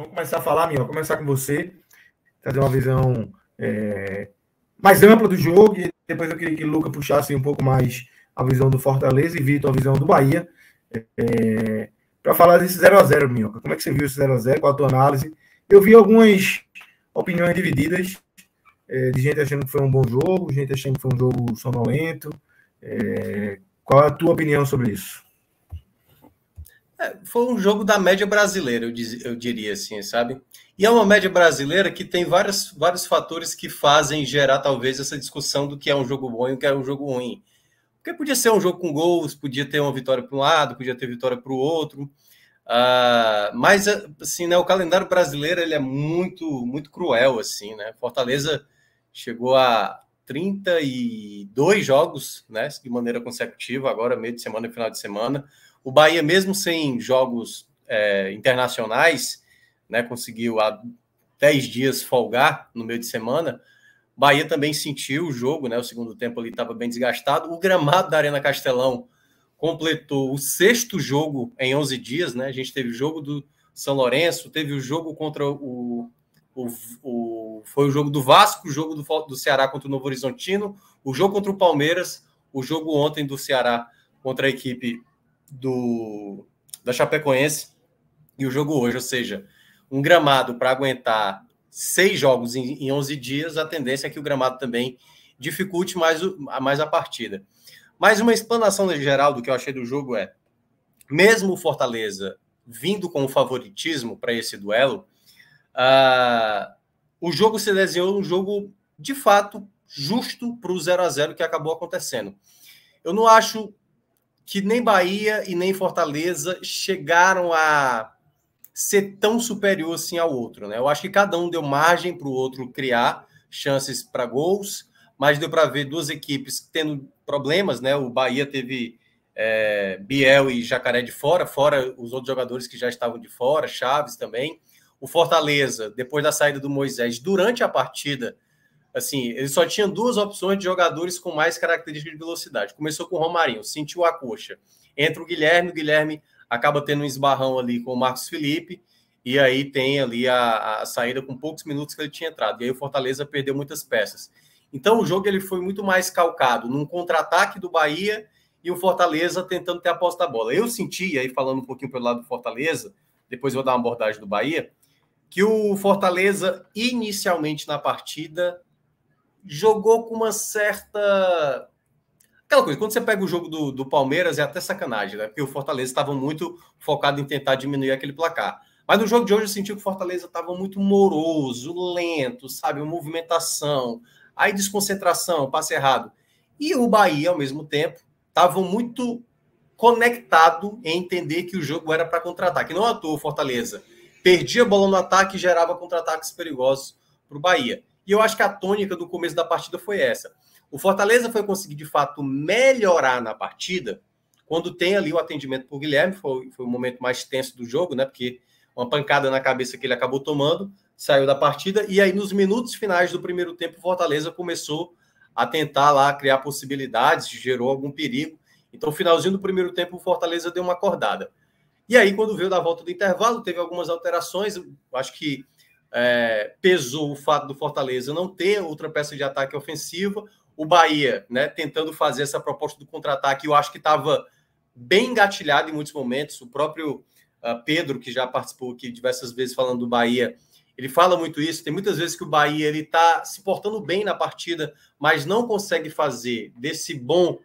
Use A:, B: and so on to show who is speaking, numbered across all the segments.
A: Vamos começar a falar, Minhoca. Começar com você, trazer uma visão mais ampla do jogo, e depois eu queria que o Luca puxasse um pouco mais a visão do Fortaleza e Vitor a visão do Bahia, para falar desse 0x0, Minhoca. Como é que você viu esse 0x0? Qual a tua análise? Eu vi algumas opiniões divididas, de gente achando que foi um bom jogo, gente achando que foi um jogo sonolento. Qual é a tua opinião sobre isso?
B: Foi um jogo da média brasileira, eu diria assim, sabe? E é uma média brasileira que tem vários fatores que fazem gerar, talvez, essa discussão do que é um jogo bom e o que é um jogo ruim. Porque podia ser um jogo com gols, podia ter uma vitória para um lado, podia ter vitória para o outro. Mas, assim, né, o calendário brasileiro ele é muito, muito cruel, assim, né? Fortaleza chegou a 32 jogos, né, de maneira consecutiva, agora meio de semana e final de semana. O Bahia, mesmo sem jogos internacionais, né, conseguiu há 10 dias folgar no meio de semana. O Bahia também sentiu o jogo, né, o segundo tempo ali estava bem desgastado. O gramado da Arena Castelão completou o 6º jogo em 11 dias. Né? A gente teve o jogo do São Lourenço, teve o jogo contra foi o jogo do Vasco, o jogo do Ceará contra o Novo Horizontino, o jogo contra o Palmeiras, o jogo ontem do Ceará contra a equipe da Chapecoense e o jogo hoje. Ou seja, um gramado para aguentar 6 jogos em 11 dias, a tendência é que o gramado também dificulte mais a partida. Mas uma explanação geral do que eu achei do jogo mesmo o Fortaleza vindo com o favoritismo para esse duelo, o jogo se desenhou um jogo, de fato, justo para o 0x0 que acabou acontecendo. Eu não acho que nem Bahia e nem Fortaleza chegaram a ser tão superior assim ao outro. Né? Eu acho que cada um deu margem para o outro criar chances para gols, mas deu para ver duas equipes tendo problemas. Né? O Bahia teve Biel e Jacaré de fora os outros jogadores que já estavam de fora, Chaves também. O Fortaleza, depois da saída do Moisés, durante a partida, assim, ele só tinha 2 opções de jogadores com mais características de velocidade. Começou com o Romarinho, sentiu a coxa. Entra o Guilherme acaba tendo um esbarrão ali com o Marcos Felipe, e aí tem ali a saída com poucos minutos que ele tinha entrado. E aí o Fortaleza perdeu muitas peças. Então o jogo ele foi muito mais calcado num contra-ataque do Bahia e o Fortaleza tentando ter a posse da bola. Eu senti, aí falando um pouquinho pelo lado do Fortaleza, depois eu vou dar uma abordagem do Bahia, que o Fortaleza, inicialmente na partida, jogou com uma certa... Aquela coisa, quando você pega o jogo do Palmeiras, é até sacanagem, né? Porque o Fortaleza estava muito focado em tentar diminuir aquele placar. Mas no jogo de hoje eu senti que o Fortaleza estava muito moroso, lento, sabe? Movimentação, aí desconcentração, passe errado. E o Bahia, ao mesmo tempo, estava muito conectado em entender que o jogo era para contra-ataque. Não à toa o Fortaleza perdia a bola no ataque e gerava contra-ataques perigosos para o Bahia. E eu acho que a tônica do começo da partida foi essa. O Fortaleza foi conseguir, de fato, melhorar na partida quando tem ali o atendimento por Guilherme. Foi o momento mais tenso do jogo, né? Porque uma pancada na cabeça que ele acabou tomando, saiu da partida. E aí, nos minutos finais do primeiro tempo, o Fortaleza começou a tentar lá criar possibilidades, gerou algum perigo. Então, no finalzinho do primeiro tempo, o Fortaleza deu uma acordada. E aí, quando veio da volta do intervalo, teve algumas alterações. Eu acho que pesou o fato do Fortaleza não ter outra peça de ataque ofensiva. O Bahia, né, tentando fazer essa proposta do contra-ataque, eu acho que estava bem engatilhado em muitos momentos. O próprio Pedro, que já participou aqui diversas vezes falando do Bahia, ele fala muito isso. Tem muitas vezes que o Bahia está se portando bem na partida, mas não consegue fazer desse bom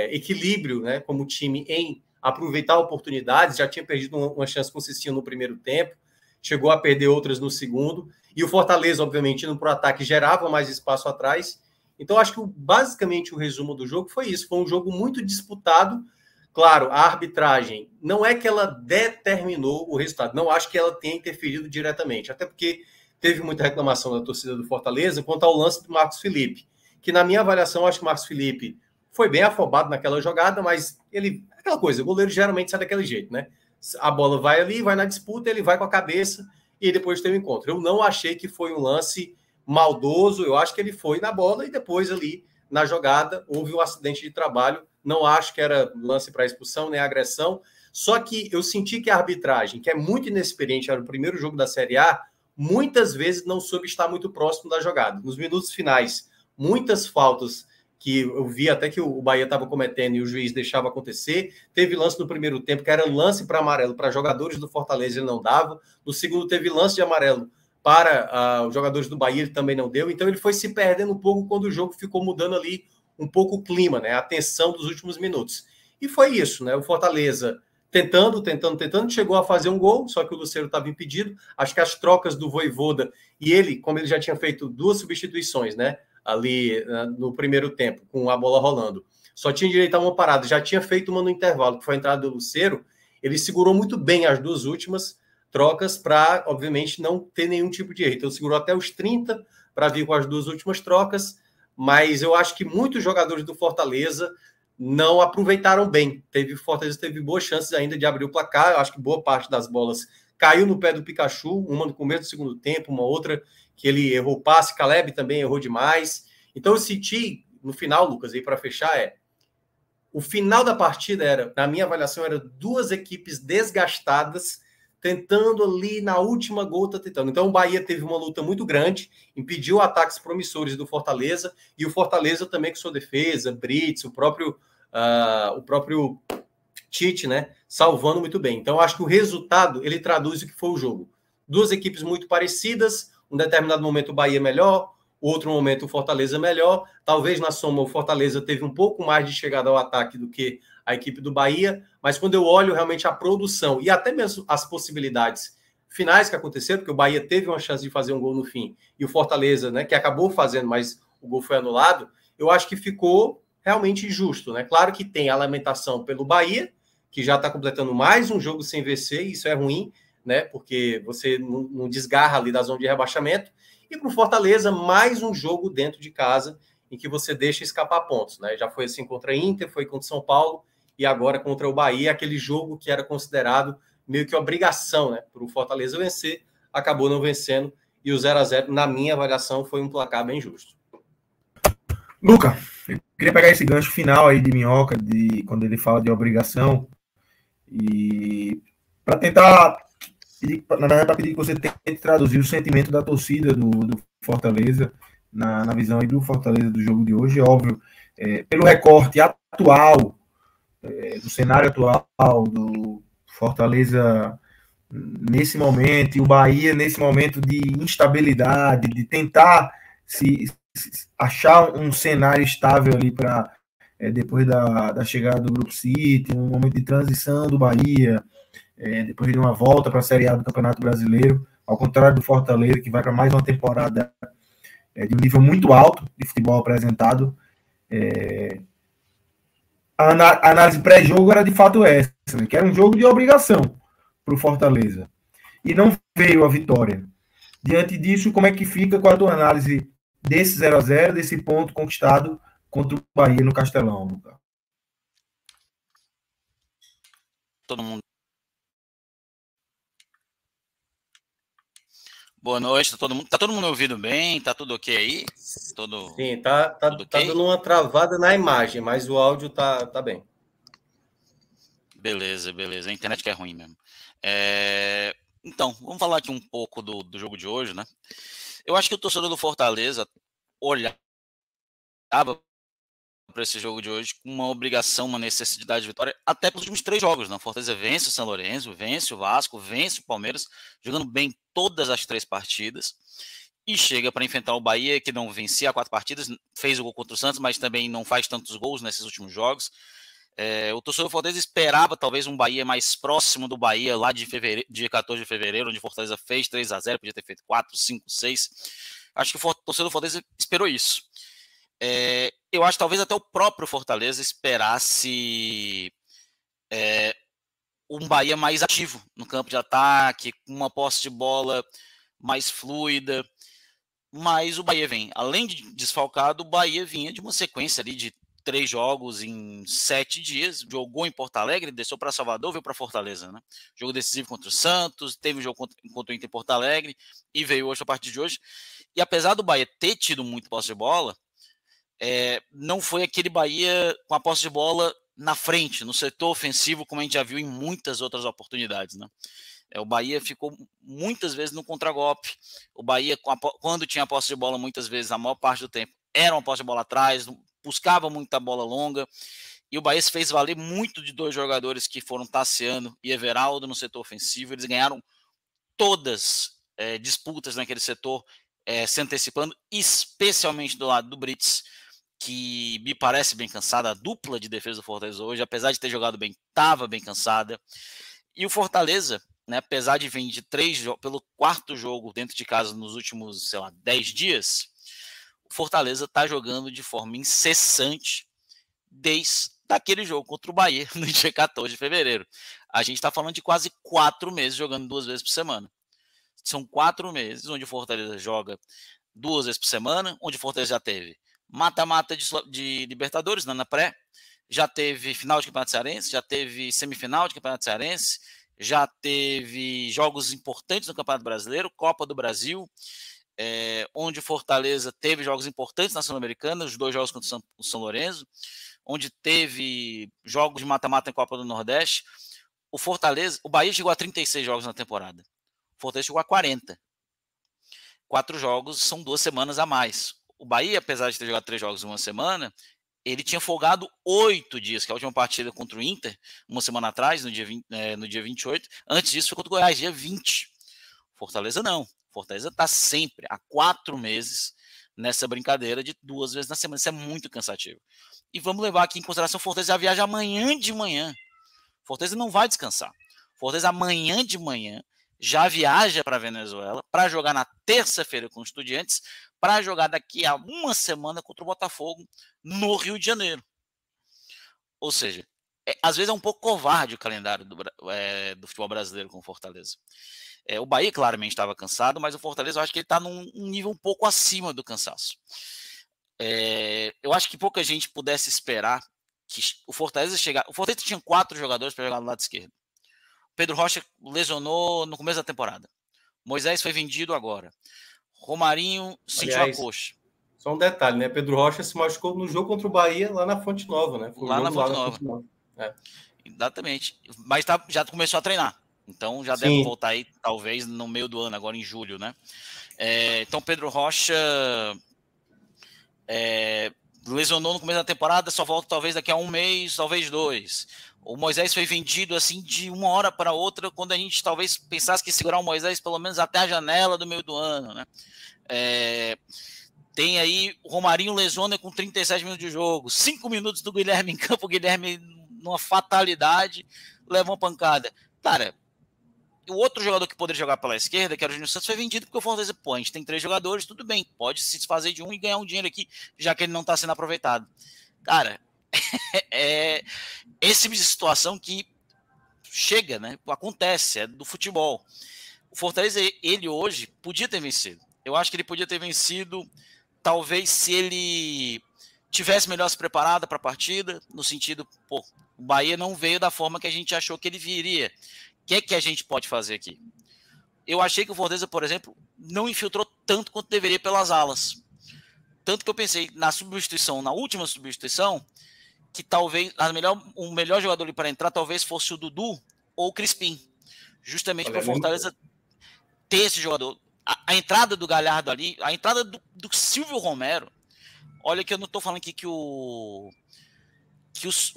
B: equilíbrio, né, como time em aproveitar oportunidades. Já tinha perdido uma chance com o Cicinho no primeiro tempo, chegou a perder outras no segundo, e o Fortaleza, obviamente, indo para o ataque, gerava mais espaço atrás. Então, acho que basicamente o resumo do jogo foi isso. Foi um jogo muito disputado. Claro, a arbitragem não é que ela determinou o resultado. Não acho que ela tenha interferido diretamente. Até porque teve muita reclamação da torcida do Fortaleza quanto ao lance do Marcos Felipe. Que, na minha avaliação, acho que o Marcos Felipe foi bem afobado naquela jogada, mas ele... Aquela coisa, o goleiro geralmente sai daquele jeito, né? A bola vai ali, vai na disputa, ele vai com a cabeça e depois tem o encontro. Eu não achei que foi um lance maldoso, eu acho que ele foi na bola e depois ali na jogada houve um acidente de trabalho. Não acho que era lance para expulsão nem agressão. Só que eu senti que a arbitragem, que é muito inexperiente, era o primeiro jogo da Série A, muitas vezes não soube estar muito próximo da jogada. Nos minutos finais, muitas faltas que eu vi até que o Bahia estava cometendo e o juiz deixava acontecer. Teve lance no primeiro tempo, que era lance para amarelo para jogadores do Fortaleza, ele não dava. No segundo, teve lance de amarelo para os jogadores do Bahia, ele também não deu. Então, ele foi se perdendo um pouco quando o jogo ficou mudando ali um pouco o clima, né? A tensão dos últimos minutos. E foi isso, né? O Fortaleza tentando, chegou a fazer um gol, só que o Lucero estava impedido. Acho que as trocas do Vojvoda e ele, como ele já tinha feito 2 substituições, né? Ali no primeiro tempo, com a bola rolando. Só tinha direito a uma parada, já tinha feito uma no intervalo, que foi a entrada do Lucero. Ele segurou muito bem as 2 últimas trocas para, obviamente, não ter nenhum tipo de erro. Então, segurou até os 30 para vir com as 2 últimas trocas, mas eu acho que muitos jogadores do Fortaleza não aproveitaram bem. Fortaleza teve boas chances ainda de abrir o placar. Eu acho que boa parte das bolas caiu no pé do Pikachu, uma no começo do segundo tempo, uma outra que ele errou o passe, Caleb também errou demais. Então eu senti, no final, Lucas, aí para fechar, o final da partida era, na minha avaliação, era 2 equipes desgastadas, tentando ali na última gota, tentando. Então o Bahia teve uma luta muito grande, impediu ataques promissores do Fortaleza, e o Fortaleza também com sua defesa, Brits, o próprio Tite, né, salvando muito bem. Então acho que o resultado, ele traduz o que foi o jogo. 2 equipes muito parecidas, um determinado momento o Bahia melhor, outro momento o Fortaleza melhor. Talvez na soma o Fortaleza teve um pouco mais de chegada ao ataque do que a equipe do Bahia, mas quando eu olho realmente a produção e até mesmo as possibilidades finais que aconteceram, porque o Bahia teve uma chance de fazer um gol no fim, e o Fortaleza, né, que acabou fazendo, mas o gol foi anulado, eu acho que ficou realmente justo, né? Claro que tem a lamentação pelo Bahia, que já está completando mais um jogo sem vencer, e isso é ruim, né? Porque você não desgarra ali da zona de rebaixamento. E para o Fortaleza, mais um jogo dentro de casa em que você deixa escapar pontos, né? Já foi assim contra a Inter, foi contra São Paulo e agora contra o Bahia, aquele jogo que era considerado meio que obrigação, né, para o Fortaleza vencer, acabou não vencendo e o 0-0, na minha avaliação, foi um placar bem justo.
A: Luca, eu queria pegar esse gancho final aí de Minhoca, quando ele fala de obrigação, e para tentar, na verdade, para pedir que você tente traduzir o sentimento da torcida do Fortaleza, na visão aí do Fortaleza do jogo de hoje, óbvio, pelo recorte atual, do cenário atual, do Fortaleza nesse momento, e o Bahia nesse momento de instabilidade, de tentar se achar um cenário estável ali para depois da chegada do Grupo City, um momento de transição do Bahia, depois de uma volta para a Série A do Campeonato Brasileiro, ao contrário do Fortaleza, que vai para mais uma temporada de um nível muito alto de futebol apresentado. A análise pré-jogo era de fato essa, né, que era um jogo de obrigação para o Fortaleza. E não veio a vitória. Diante disso, como é que fica com a tua análise desse 0-0, desse ponto conquistado contra o Bahia no Castelão, Lucas?
C: Todo mundo. Boa noite, tá todo mundo ouvindo bem? Tá tudo ok aí?
B: Sim, tá okay? Dando uma travada na imagem, mas o áudio tá bem.
C: Beleza. A internet que é ruim mesmo. Então, vamos falar aqui um pouco do jogo de hoje, né? Eu acho que o torcedor do Fortaleza olhava para esse jogo de hoje com uma obrigação, uma necessidade de vitória, até pelos últimos 3 jogos, né? O Fortaleza vence o São Lourenço, vence o Vasco, vence o Palmeiras, jogando bem todas as 3 partidas, e chega para enfrentar o Bahia, que não vencia 4 partidas, fez o gol contra o Santos, mas também não faz tantos gols nesses últimos jogos. O torcedor do Fortaleza esperava talvez um Bahia mais próximo do Bahia lá de dia 14 de fevereiro, onde o Fortaleza fez 3-0, podia ter feito 4, 5, 6. Acho que o torcedor do Fortaleza esperou isso. Eu acho que talvez até o próprio Fortaleza esperasse um Bahia mais ativo no campo de ataque, com uma posse de bola mais fluida, mas o Bahia vem, além de desfalcado, o Bahia vinha de uma sequência ali de 3 jogos em 7 dias, jogou em Porto Alegre, desceu para Salvador, veio para Fortaleza, né? Jogo decisivo contra o Santos, teve um jogo contra o Inter em Porto Alegre e veio hoje a partir de hoje. E apesar do Bahia ter tido muito posse de bola, não foi aquele Bahia com a posse de bola na frente, no setor ofensivo, como a gente já viu em muitas outras oportunidades, né? O Bahia ficou muitas vezes no contragolpe. O Bahia, quando tinha a posse de bola, muitas vezes, a maior parte do tempo, era uma posse de bola atrás, buscava muita bola longa. E o Bahia se fez valer muito de 2 jogadores que foram Tassiano e Everaldo no setor ofensivo. Eles ganharam todas disputas naquele setor, se antecipando, especialmente do lado do Brits, que me parece bem cansada. A dupla de defesa do Fortaleza hoje, apesar de ter jogado bem, estava bem cansada. E o Fortaleza, né, apesar de vir de 3 pelo 4º jogo dentro de casa nos últimos, 10 dias, o Fortaleza está jogando de forma incessante desde aquele jogo contra o Bahia no dia 14 de fevereiro. A gente está falando de quase 4 meses jogando 2 vezes por semana. São 4 meses onde o Fortaleza joga 2 vezes por semana, onde o Fortaleza já teve mata-mata de Libertadores, na pré, já teve final de Campeonato Cearense, já teve semifinal de Campeonato Cearense, já teve jogos importantes no Campeonato Brasileiro, Copa do Brasil, onde o Fortaleza teve jogos importantes na Sul-Americana, os 2 jogos contra o São Lourenço, onde teve jogos de mata-mata em Copa do Nordeste. O Bahia chegou a 36 jogos na temporada. O Fortaleza chegou a 40. 4 jogos são 2 semanas a mais. O Bahia, apesar de ter jogado 3 jogos em uma semana, ele tinha folgado 8 dias, que é a última partida contra o Inter, uma semana atrás, no dia 28. Antes disso foi contra o Goiás, dia 20. Fortaleza não. Fortaleza está sempre, há 4 meses, nessa brincadeira de 2 vezes na semana. Isso é muito cansativo. E vamos levar aqui em consideração, o Fortaleza já viaja amanhã de manhã. Fortaleza não vai descansar. Fortaleza amanhã de manhã já viaja para a Venezuela para jogar na terça-feira com os Estudiantes, para jogar daqui a uma semana contra o Botafogo no Rio de Janeiro. Ou seja, às vezes é um pouco covarde o calendário do futebol brasileiro com o Fortaleza. O Bahia claramente estava cansado, mas o Fortaleza eu acho que ele está num nível um pouco acima do cansaço. Eu acho que pouca gente pudesse esperar que o Fortaleza chegar. O Fortaleza tinha 4 jogadores para jogar do lado esquerdo. Pedro Rocha lesionou no começo da temporada. Moisés foi vendido agora. Romarinho sentiu a coxa.
B: Só um detalhe, né? Pedro Rocha se machucou no jogo contra o Bahia lá na Fonte Nova, né?
C: Foi lá na Fonte Nova. Exatamente. Mas já começou a treinar. Então já deve voltar aí, talvez, no meio do ano, agora em julho, né? Então Pedro Rocha lesionou no começo da temporada, só volta talvez daqui a 1 mês, talvez 2. O Moisés foi vendido assim de uma hora para outra, quando a gente talvez pensasse que segurar o Moisés pelo menos até a janela do meio do ano, né? Tem aí o Romarinho lesiona com 37 minutos de jogo, 5 minutos do Guilherme em campo, o Guilherme numa fatalidade, leva uma pancada. Cara, o outro jogador que poderia jogar pela esquerda, que era o Júnior Santos, foi vendido porque o Fortaleza, a gente tem 3 jogadores, tudo bem, pode se desfazer de um e ganhar um dinheiro aqui, já que ele não está sendo aproveitado. Cara, esse tipo de situação que chega, né? Acontece, é do futebol. O Fortaleza, ele hoje podia ter vencido. Eu acho que ele podia ter vencido, talvez se ele tivesse melhor se preparado para a partida, no sentido, o Bahia não veio da forma que a gente achou que ele viria. O que é que a gente pode fazer aqui? Eu achei que o Fortaleza, por exemplo, não infiltrou tanto quanto deveria pelas alas. Tanto que eu pensei na última substituição, que talvez o melhor jogador para entrar talvez fosse o Dudu ou o Crispim. Justamente para o Fortaleza ter esse jogador. A entrada do Galhardo ali, a entrada do Silvio Romero. Olha que eu não estou falando aqui que o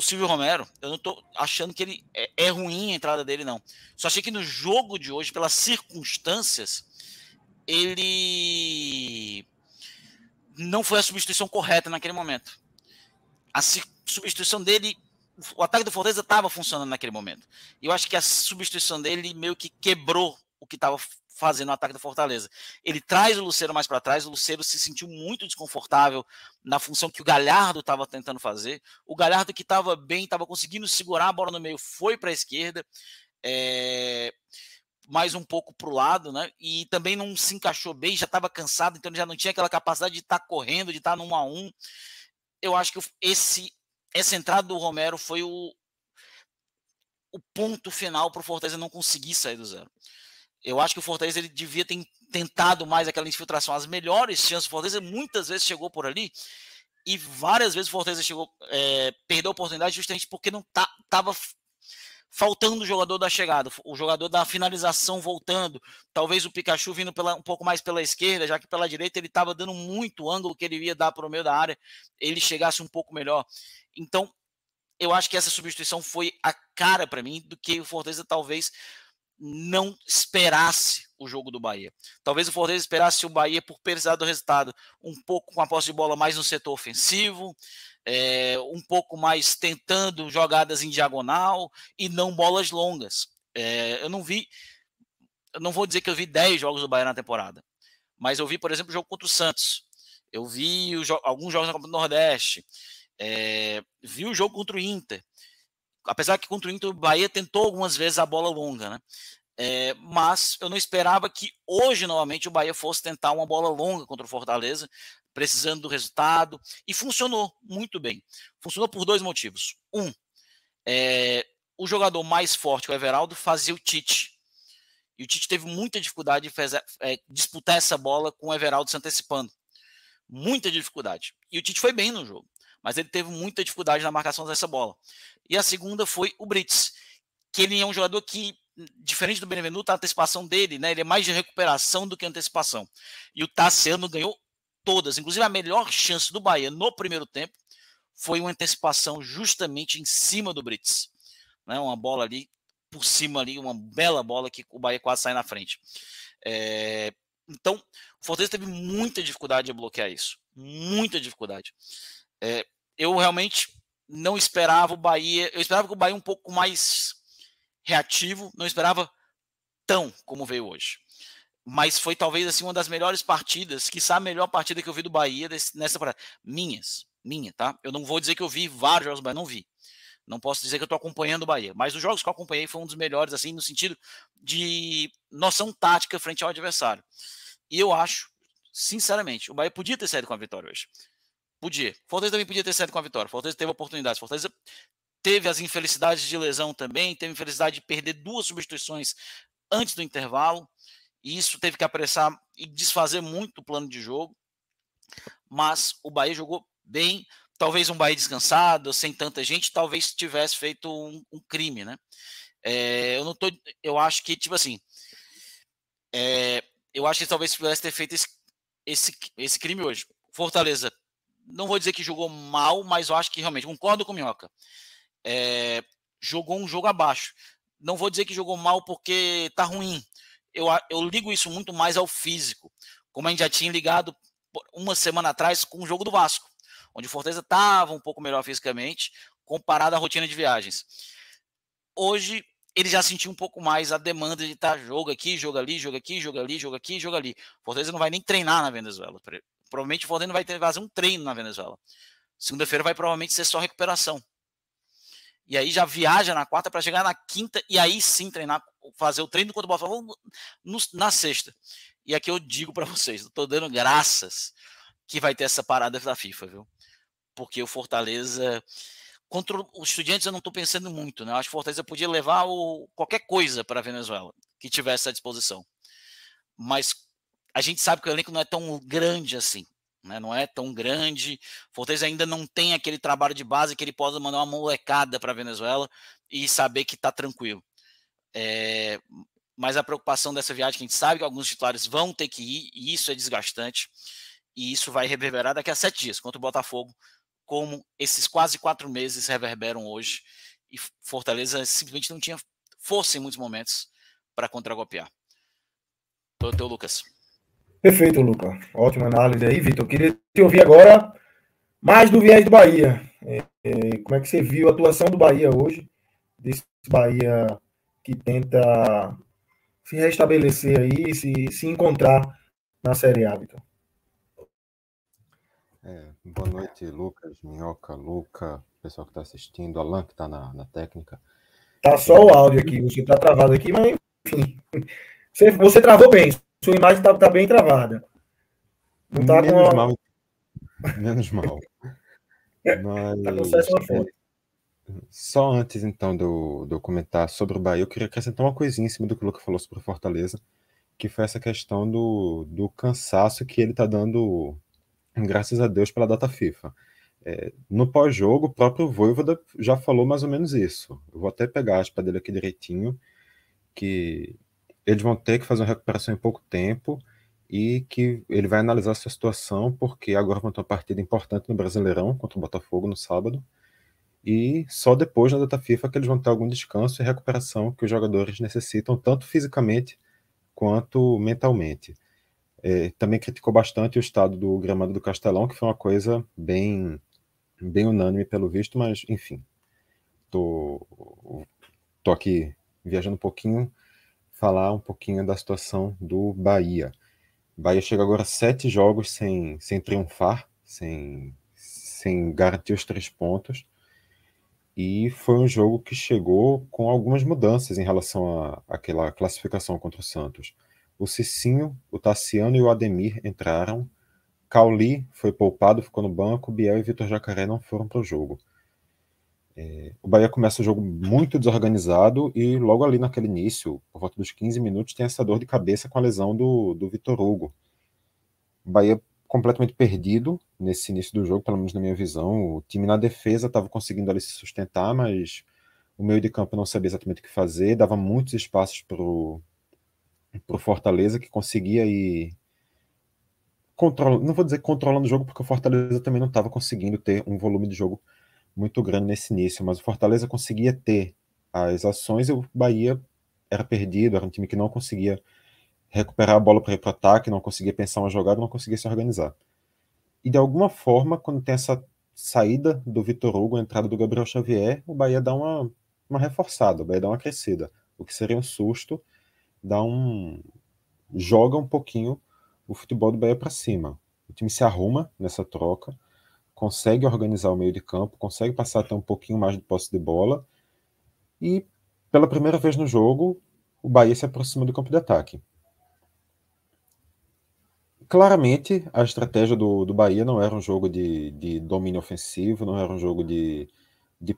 C: Silvio Romero, eu não estou achando que ele é ruim a entrada dele, não. Só achei que no jogo de hoje, pelas circunstâncias, ele não foi a substituição correta naquele momento. A substituição dele, o ataque do Fortaleza estava funcionando naquele momento. E eu acho que a substituição dele meio que quebrou o que estava fazendo o ataque do Fortaleza. Ele traz o Lucero mais para trás, o Lucero se sentiu muito desconfortável na função que o Galhardo estava tentando fazer. O Galhardo, que estava bem, estava conseguindo segurar a bola no meio, foi para a esquerda, mais um pouco para o lado, né? E também não se encaixou bem, já estava cansado, então ele já não tinha aquela capacidade de estar correndo, de estar no 1-1. Eu acho que essa entrada do Romero foi o ponto final para o Fortaleza não conseguir sair do 0. Eu acho que o Fortaleza ele devia ter tentado mais aquela infiltração. As melhores chances do Fortaleza muitas vezes chegou por ali E várias vezes o Fortaleza perdeu a oportunidade justamente porque não estava faltando o jogador da chegada, o jogador da finalização voltando, talvez o Pikachu vindo um pouco mais pela esquerda, já que pela direita ele estava dando muito ângulo que ele ia dar para o meio da área, ele chegasse um pouco melhor. Então, eu acho que essa substituição foi a cara para mim do que o Fortaleza talvez não esperasse o jogo do Bahia. Talvez o Fortaleza esperasse o Bahia, por precisar do resultado, um pouco com a posse de bola mais no setor ofensivo, um pouco mais tentando jogadas em diagonal e não bolas longas. Eu não vou dizer que eu vi 10 jogos do Bahia na temporada, mas eu vi, por exemplo, o jogo contra o Santos. Eu vi alguns jogos na Copa do Nordeste. Vi o jogo contra o Inter. Apesar que contra o Inter o Bahia tentou algumas vezes a bola longa, né? Mas eu não esperava que hoje novamente o Bahia fosse tentar uma bola longa contra o Fortaleza, precisando do resultado, e funcionou muito bem. Funcionou por 2 motivos. O jogador mais forte, o Everaldo, fazia o Tite. E o Tite teve muita dificuldade de disputar essa bola com o Everaldo se antecipando. Muita dificuldade. E o Tite foi bem no jogo, mas ele teve muita dificuldade na marcação dessa bola. E a segunda foi o Brits, que ele é um jogador que, diferente do Benevenuto, a antecipação dele, né, ele é mais de recuperação do que antecipação. E o Tassiano ganhou todas, inclusive a melhor chance do Bahia no primeiro tempo foi uma antecipação justamente em cima do Brits. Né, uma bola ali, por cima ali, uma bela bola que o Bahia quase sai na frente. Então, o Fortaleza teve muita dificuldade de bloquear isso. Muita dificuldade. Eu realmente não esperava o Bahia. Eu esperava que o Bahia um pouco mais reativo. Não esperava tão como veio hoje. Mas foi talvez assim uma das melhores partidas, quiçá a melhor partida que eu vi do Bahia nessa temporada. Minha, tá? Eu não vou dizer que eu vi vários jogos do Bahia, não vi. Não posso dizer que eu estou acompanhando o Bahia, mas os jogos que eu acompanhei foi um dos melhores, assim, no sentido de noção tática frente ao adversário. E eu acho, sinceramente, o Bahia podia ter saído com a vitória hoje. Podia. Fortaleza também podia ter saído com a vitória. Fortaleza teve oportunidades. Fortaleza teve as infelicidades de lesão também, teve a infelicidade de perder 2 substituições antes do intervalo. E isso teve que apressar e desfazer muito o plano de jogo. Mas o Bahia jogou bem. Talvez um Bahia descansado, sem tanta gente, talvez tivesse feito um crime, né? Eu acho que, tipo assim, eu acho que talvez pudesse ter feito esse crime hoje. Fortaleza, não vou dizer que jogou mal, mas eu acho que realmente, concordo com o Minhoca, jogou um jogo abaixo. Não vou dizer que jogou mal porque tá ruim. Eu ligo isso muito mais ao físico, como a gente já tinha ligado uma semana atrás com o jogo do Vasco, onde o Fortaleza estava um pouco melhor fisicamente, comparado à rotina de viagens. Hoje, ele já sentiu um pouco mais a demanda de estar jogo aqui, jogo ali, jogo aqui, jogo ali, jogo aqui, jogo ali. O Fortaleza não vai nem treinar na Venezuela. Provavelmente o Fortaleza não vai ter que fazer um treino na Venezuela. Segunda-feira vai provavelmente ser só recuperação. E aí já viaja na quarta para chegar na quinta e aí sim treinar, fazer o treino contra o Botafogo na sexta. E aqui eu digo para vocês, estou dando graças que vai ter essa parada da FIFA, viu? Porque o Fortaleza, contra os Estudiantes eu não estou pensando muito, né? Eu acho que o Fortaleza podia levar qualquer coisa para a Venezuela que tivesse à disposição. Mas a gente sabe que o elenco não é tão grande assim, né? Não é tão grande. O Fortaleza ainda não tem aquele trabalho de base que ele possa mandar uma molecada para a Venezuela e saber que está tranquilo. Mas a preocupação dessa viagem, que a gente sabe que alguns titulares vão ter que ir, e isso é desgastante. E isso vai reverberar daqui a 7 dias contra o Botafogo, como esses quase 4 meses reverberam hoje. E Fortaleza simplesmente não tinha força em muitos momentos para contragolpear. Tô teu, Lucas.
A: Perfeito, Lucas. Ótima análise aí, Vitor. Queria te ouvir agora mais do viés do Bahia. Como é que você viu a atuação do Bahia hoje? Desse Bahia que tenta se restabelecer aí, se encontrar na Série A, Vitor.
D: Boa noite, Lucas, Minhoca, Luca, pessoal que está assistindo, Alan, que está na técnica.
A: Tá só o áudio aqui, você tá travado aqui, mas enfim. Você travou bem, sua imagem tá bem travada. Não tá
D: menos mal. Menos mal.
A: Mas,
D: só antes, então, de eu comentar sobre o Bahia, eu queria acrescentar uma coisinha em cima do que o Lucas falou sobre o Fortaleza, que foi essa questão do cansaço que ele tá dando, graças a Deus, pela data FIFA. No pós-jogo, o próprio Vojvoda já falou mais ou menos isso. Eu vou até pegar a aspa dele aqui direitinho, que eles vão ter que fazer uma recuperação em pouco tempo e que ele vai analisar a sua situação, porque agora vão ter uma partida importante no Brasileirão contra o Botafogo no sábado, e só depois na data FIFA que eles vão ter algum descanso e recuperação que os jogadores necessitam, tanto fisicamente quanto mentalmente. Também criticou bastante o estado do gramado do Castelão, que foi uma coisa bem unânime pelo visto, mas enfim, tô aqui viajando um pouquinho, falar um pouquinho da situação do Bahia. O Bahia chega agora a 7 jogos sem triunfar, sem garantir os 3 pontos, e foi um jogo que chegou com algumas mudanças em relação àquela classificação contra o Santos. O Cicinho, o Tassiano e o Ademir entraram, Cauli foi poupado, ficou no banco, Biel e Vitor Jacaré não foram para o jogo. O Bahia começa o jogo muito desorganizado e logo ali naquele início, por volta dos 15 minutos, tem essa dor de cabeça com a lesão do Vitor Hugo. O Bahia completamente perdido nesse início do jogo, pelo menos na minha visão. O time na defesa estava conseguindo ali se sustentar, mas o meio de campo não sabia exatamente o que fazer, dava muitos espaços pro Fortaleza, que conseguia ir não vou dizer controlando o jogo, porque o Fortaleza também não estava conseguindo ter um volume de jogo muito grande nesse início, mas o Fortaleza conseguia ter as ações e o Bahia era perdido, era um time que não conseguia recuperar a bola para ir para o ataque, não conseguia pensar uma jogada, não conseguia se organizar. E de alguma forma, quando tem essa saída do Vitor Hugo, a entrada do Gabriel Xavier, o Bahia dá uma reforçada, o Bahia dá uma crescida, o que seria um susto, joga um pouquinho o futebol do Bahia para cima. O time se arruma nessa troca, consegue organizar o meio de campo, consegue passar até um pouquinho mais de posse de bola e, pela primeira vez no jogo, o Bahia se aproxima do campo de ataque. Claramente, a estratégia do Bahia não era um jogo de domínio ofensivo, não era um jogo de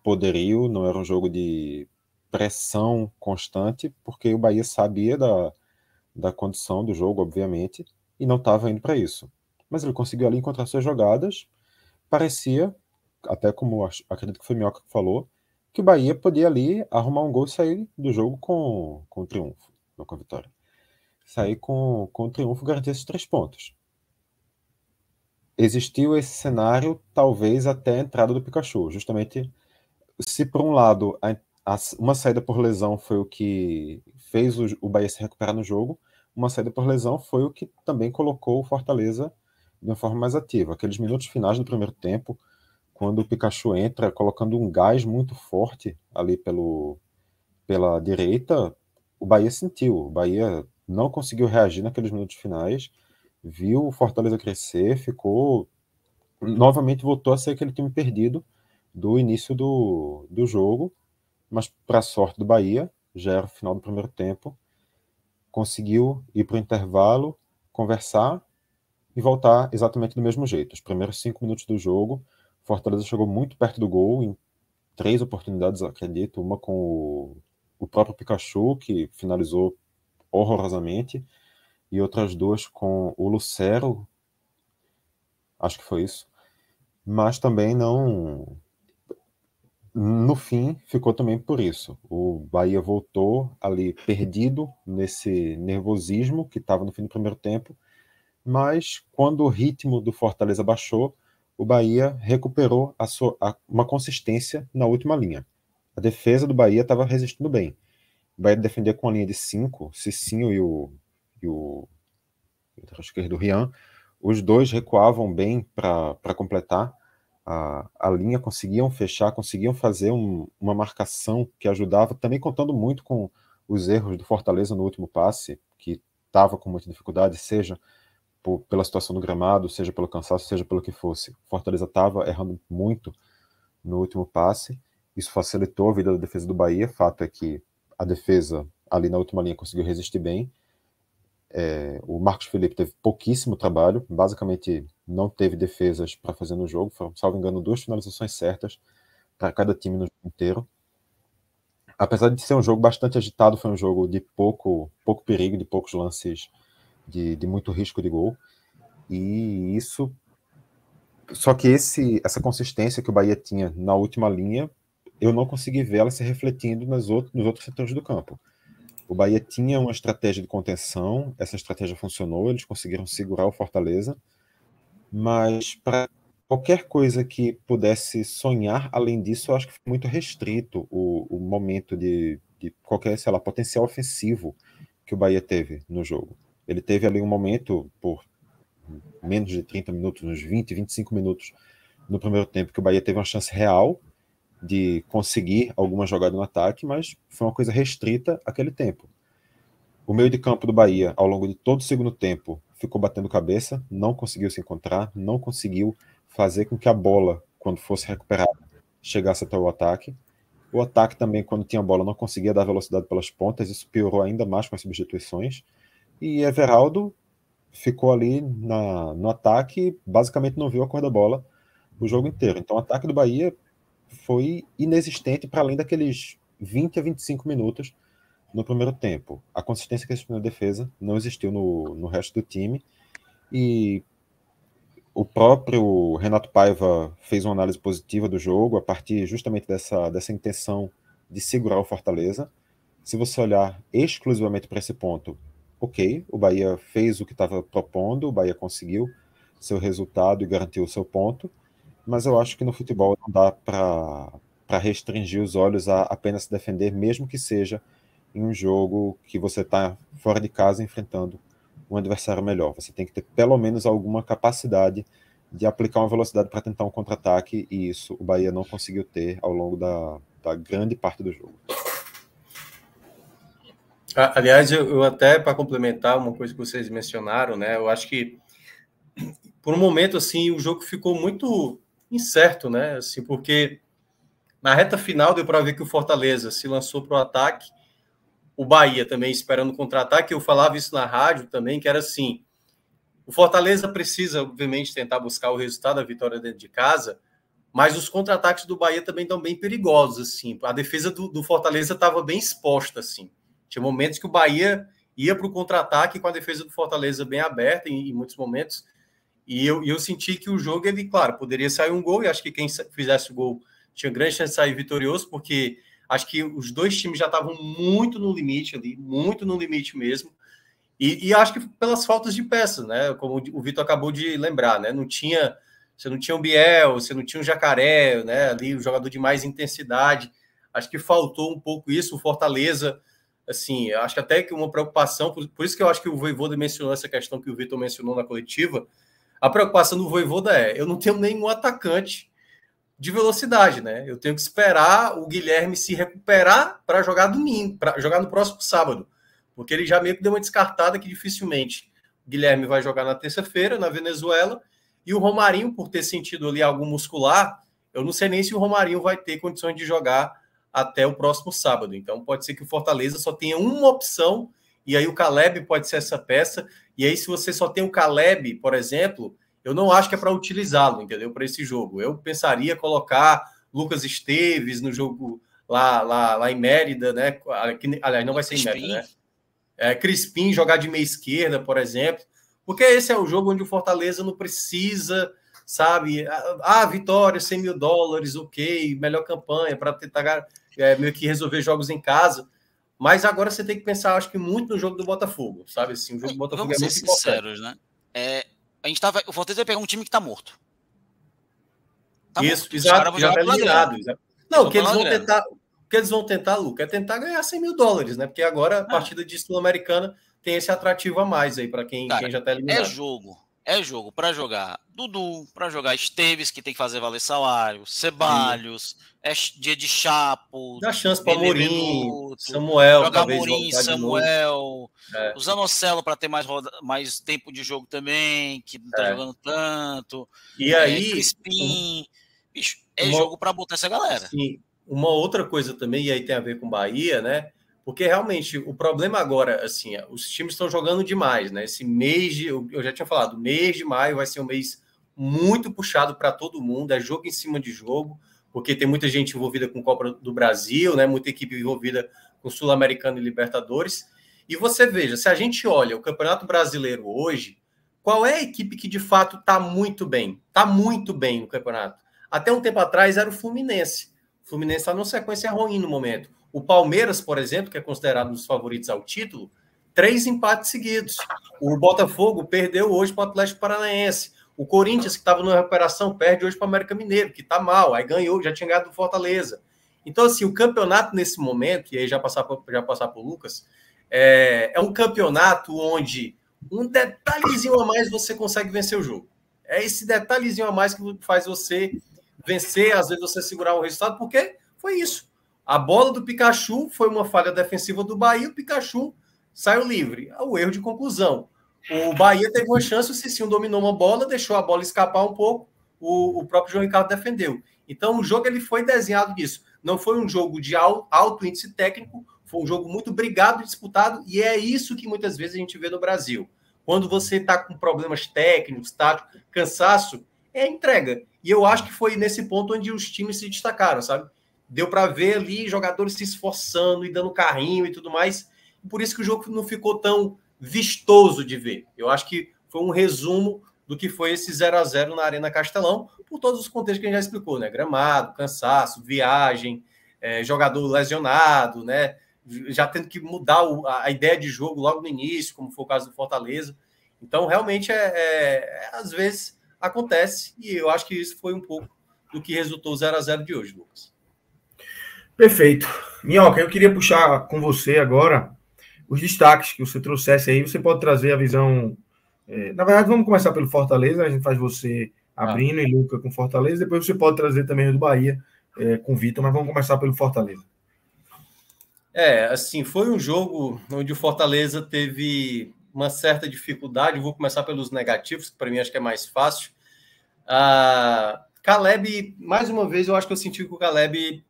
D: poderio, não era um jogo de pressão constante, porque o Bahia sabia da condição do jogo, obviamente, e não estava indo para isso. Mas ele conseguiu ali encontrar suas jogadas. Parecia, até como acredito que foi o Minhoca que falou, que o Bahia podia ali arrumar um gol e sair do jogo com triunfo, não com a vitória. Sair com o triunfo e garantir esses 3 pontos. Existiu esse cenário, talvez até a entrada do Pikachu. Justamente, se por um lado uma saída por lesão foi o que fez o Bahia se recuperar no jogo, uma saída por lesão foi o que também colocou o Fortaleza de uma forma mais ativa. Aqueles minutos finais do primeiro tempo, quando o Pikachu entra colocando um gás muito forte ali pela direita, o Bahia sentiu. O Bahia não conseguiu reagir naqueles minutos finais, viu o Fortaleza crescer, novamente voltou a ser aquele time perdido do início do jogo, mas para a sorte do Bahia, já era o final do primeiro tempo, conseguiu ir para o intervalo, conversar e voltar exatamente do mesmo jeito. Os primeiros 5 minutos do jogo, Fortaleza chegou muito perto do gol, em 3 oportunidades, acredito, uma com o próprio Pikachu, que finalizou horrorosamente, e outras 2 com o Lucero, acho que foi isso, mas também não... No fim, ficou também por isso. O Bahia voltou ali perdido nesse nervosismo que estava no fim do primeiro tempo, mas quando o ritmo do Fortaleza baixou, o Bahia recuperou uma consistência na última linha. A defesa do Bahia estava resistindo bem. O Bahia defendia com a linha de 5, Cicinho e o esquerdo Rian. Os 2 recuavam bem para completar a linha, conseguiam fechar, conseguiam fazer uma marcação que ajudava, também contando muito com os erros do Fortaleza no último passe, que estava com muita dificuldade, seja pela situação do gramado, seja pelo cansaço, seja pelo que fosse. Fortaleza estava errando muito no último passe, isso facilitou a vida da defesa do Bahia. Fato é que a defesa ali na última linha conseguiu resistir bem. O Marcos Felipe teve pouquíssimo trabalho, basicamente não teve defesas para fazer no jogo, foram, salvo engano, 2 finalizações certas para cada time no jogo inteiro. Apesar de ser um jogo bastante agitado, foi um jogo de pouco perigo, de poucos lances de muito risco de gol, e isso Só que essa consistência que o Bahia tinha na última linha, eu não consegui ver ela se refletindo nos outros setores do campo. O Bahia tinha uma estratégia de contenção, essa estratégia funcionou, eles conseguiram segurar o Fortaleza, mas para qualquer coisa que pudesse sonhar além disso, eu acho que foi muito restrito o momento de qualquer, sei lá, potencial ofensivo que o Bahia teve no jogo. Ele teve ali um momento, por menos de 30 minutos, uns 20, 25 minutos no primeiro tempo, que o Bahia teve uma chance real de conseguir alguma jogada no ataque, mas foi uma coisa restrita àquele tempo. O meio de campo do Bahia, ao longo de todo o segundo tempo, ficou batendo cabeça, não conseguiu se encontrar, não conseguiu fazer com que a bola, quando fosse recuperada, chegasse até o ataque. O ataque também, quando tinha bola, não conseguia dar velocidade pelas pontas, isso piorou ainda mais com as substituições. E Everaldo ficou ali no ataque e basicamente não viu a cor da bola o jogo inteiro. Então o ataque do Bahia foi inexistente para além daqueles 20 a 25 minutos no primeiro tempo. A consistência que existiu na defesa não existiu no resto do time. E o próprio Renato Paiva fez uma análise positiva do jogo a partir justamente dessa intenção de segurar o Fortaleza. Se você olhar exclusivamente para esse ponto, ok, o Bahia fez o que estava propondo, o Bahia conseguiu seu resultado e garantiu o seu ponto, mas eu acho que no futebol não dá para restringir os olhos a apenas se defender, mesmo que seja em um jogo que você está fora de casa enfrentando um adversário melhor. Você tem que ter pelo menos alguma capacidade de aplicar uma velocidade para tentar um contra-ataque, e isso o Bahia não conseguiu ter ao longo da grande parte do jogo.
B: Aliás, eu até, para complementar uma coisa que vocês mencionaram, né? Eu acho que por um momento assim o jogo ficou muito incerto, né? Assim, porque na reta final deu para ver que o Fortaleza se lançou para o ataque, o Bahia também esperando contra-ataque. Eu falava isso na rádio também, que era assim: o Fortaleza precisa, obviamente, tentar buscar o resultado da vitória dentro de casa, mas os contra-ataques do Bahia também estão bem perigosos, assim. A defesa do Fortaleza estava bem exposta, assim. Tinha momentos que o Bahia ia para o contra-ataque com a defesa do Fortaleza bem aberta em muitos momentos. E eu senti que o jogo, ele, claro, poderia sair um gol, e acho que quem fizesse o gol tinha grande chance de sair vitorioso, porque acho que os dois times já estavam muito no limite ali, muito no limite mesmo. E acho que pelas faltas de peças, né? Como o Vitor acabou de lembrar, né? Você não tinha um Biel, você não tinha um Jacaré, né? Ali, o jogador de mais intensidade. Acho que faltou um pouco isso. O Fortaleza, assim, acho que até que uma preocupação, por isso que eu acho que o Vojvoda mencionou essa questão que o Vitor mencionou na coletiva. A preocupação do Vojvoda eu não tenho nenhum atacante de velocidade, né? Eu tenho que esperar o Guilherme se recuperar para jogar domingo, para jogar no próximo sábado, porque ele já meio que deu uma descartada que dificilmente o Guilherme vai jogar na terça-feira na Venezuela, e o Romarinho, por ter sentido ali algo muscular, eu não sei nem se o Romarinho vai ter condições de jogar até o próximo sábado. Então pode ser que o Fortaleza só tenha uma opção, e aí o Caleb pode ser essa peça. E aí, se você só tem o Caleb, por exemplo, eu não acho que é para utilizá-lo, entendeu? Para esse jogo. Eu pensaria colocar Lucas Esteves no jogo lá em Mérida, né? Aliás, não vai ser em Mérida, né? Crispim jogar de meia esquerda, por exemplo. Porque esse é o jogo onde o Fortaleza não precisa, sabe? Vitória, $100 mil, ok, melhor campanha para tentar meio que resolver jogos em casa. Mas agora você tem que pensar, acho que muito no jogo do Botafogo, sabe? Assim, o jogo do Botafogo
C: vamos
B: é muito
C: sinceros, importante, né? O Fortaleza vai pegar um time que tá morto.
B: Isso, morto. Exato, já tá eliminado. Não, o que eles vão tentar, Luca, é tentar ganhar $100 mil, né? Porque agora a partida de Sul-Americana tem esse atrativo a mais aí para quem já tá eliminado.
C: É jogo para jogar Dudu, para jogar Esteves, que tem que fazer valer salário, Ceballos, é dia de Chapo,
B: dá chance para Amorim, Samuel,
C: jogar Amorim, Samuel, o Zanocelo para ter mais tempo de jogo também, que não tá jogando tanto.
B: E aí,
C: Crispim, bicho, jogo para botar essa galera.
B: Sim, uma outra coisa também, e aí tem a ver com Bahia, né? Porque realmente o problema agora, assim, os times estão jogando demais, né? Esse mês eu já tinha falado, o mês de maio vai ser um mês muito puxado para todo mundo, é jogo em cima de jogo, porque tem muita gente envolvida com Copa do Brasil, né? Muita equipe envolvida com Sul-Americano e Libertadores. E você veja, se a gente olha o Campeonato Brasileiro hoje, qual é a equipe que de fato está muito bem? Está muito bem no campeonato. Até um tempo atrás era o Fluminense. O Fluminense está numa sequência ruim no momento. O Palmeiras, por exemplo, que é considerado um dos favoritos ao título, 3 empates seguidos. O Botafogo perdeu hoje para o Atlético Paranaense. O Corinthians, que estava numa recuperação, perde hoje para o América Mineiro, que está mal. Aí ganhou, já tinha ganhado do Fortaleza. Então, assim, o campeonato nesse momento, e aí já passar para o Lucas, é um campeonato onde um detalhezinho a mais você consegue vencer o jogo. É esse detalhezinho a mais que faz você vencer, às vezes você segurar o resultado, porque foi isso. A bola do Pikachu foi uma falha defensiva do Bahia, o Pikachu saiu livre. É o erro de conclusão. O Bahia teve uma chance, o Cicinho dominou uma bola, deixou a bola escapar um pouco, o próprio João Ricardo defendeu. Então, o jogo ele foi desenhado disso. Não foi um jogo de alto índice técnico, foi um jogo muito brigado e disputado, e é isso que muitas vezes a gente vê no Brasil. Quando você está com problemas técnicos, táticos, cansaço, é entrega. E eu acho que foi nesse ponto onde os times se destacaram, sabe? Deu para ver ali jogadores se esforçando e dando carrinho e tudo mais. Por isso que o jogo não ficou tão vistoso de ver. Eu acho que foi um resumo do que foi esse 0-0 na Arena Castelão, por todos os contextos que a gente já explicou, né? Gramado, cansaço, viagem, jogador lesionado, né? Já tendo que mudar a ideia de jogo logo no início, como foi o caso do Fortaleza. Então, realmente, às vezes acontece, e eu acho que isso foi um pouco do que resultou o 0-0 de hoje, Lucas.
A: Perfeito. Minhoca, eu queria puxar com você agora os destaques que você trouxesse aí. Você pode trazer a visão... na verdade, vamos começar pelo Fortaleza, a gente faz você abrindo e Luca com Fortaleza, depois você pode trazer também o do Bahia com o Vitor, mas vamos começar pelo Fortaleza.
B: Assim, foi um jogo onde o Fortaleza teve uma certa dificuldade. Eu vou começar pelos negativos, que para mim acho que é mais fácil. Caleb, mais uma vez, eu acho que eu senti que o Caleb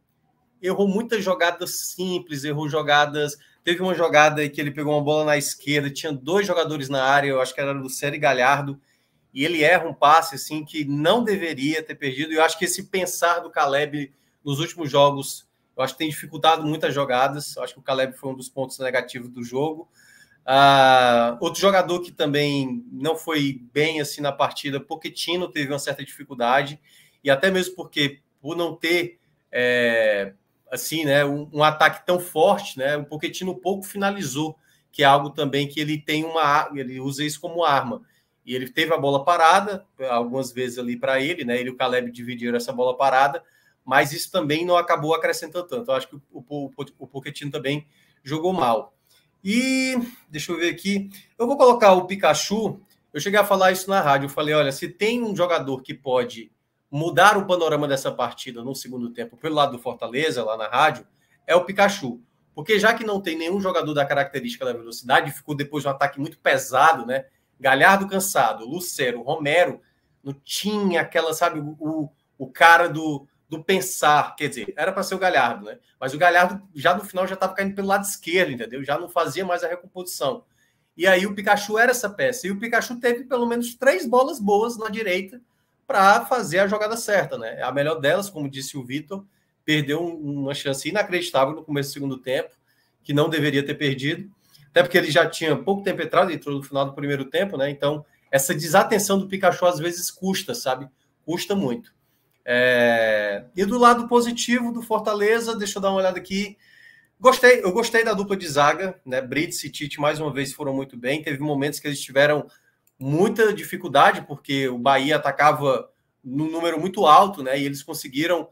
B: errou muitas jogadas simples, errou jogadas... Teve uma jogada que ele pegou uma bola na esquerda, tinha 2 jogadores na área, eu acho que era Lucero e Galhardo, e ele erra um passe assim, que não deveria ter perdido. E eu acho que esse pensar do Caleb nos últimos jogos, eu acho que tem dificultado muitas jogadas. Eu acho que o Caleb foi um dos pontos negativos do jogo. Outro jogador que também não foi bem assim na partida, Pochettino, teve uma certa dificuldade, e até mesmo porque, por não ter assim, né, um ataque tão forte, né, o Pochettino pouco finalizou, que é algo também que ele tem ele usa isso como arma. E ele teve a bola parada algumas vezes ali para ele, né? Ele e o Caleb dividiram essa bola parada, mas isso também não acabou acrescentando tanto. Eu acho que o Pochettino também jogou mal. E deixa eu ver aqui, eu vou colocar o Pikachu. Eu cheguei a falar isso na rádio, eu falei, olha, se tem um jogador que pode mudar o panorama dessa partida no segundo tempo pelo lado do Fortaleza, lá na rádio, é o Pikachu. Porque já que não tem nenhum jogador da característica da velocidade, ficou depois um ataque muito pesado, né? Galhardo cansado, Lucero, Romero, não tinha aquela, sabe, o cara do pensar, quer dizer, era para ser o Galhardo, né? Mas o Galhardo já no final já estava caindo pelo lado esquerdo, entendeu? Já não fazia mais a recomposição. E aí o Pikachu era essa peça. E o Pikachu teve pelo menos 3 bolas boas na direita para fazer a jogada certa, né? A melhor delas, como disse o Vitor, perdeu uma chance inacreditável no começo do segundo tempo, que não deveria ter perdido, até porque ele já tinha pouco tempo entrado, entrou no final do primeiro tempo, né? Então, essa desatenção do Pikachu às vezes custa, sabe? Custa muito. E do lado positivo do Fortaleza, deixa eu dar uma olhada aqui. Eu gostei da dupla de zaga, né? Brits e Tite mais uma vez foram muito bem. Teve momentos que eles tiveram muita dificuldade, porque o Bahia atacava num número muito alto, né? E eles conseguiram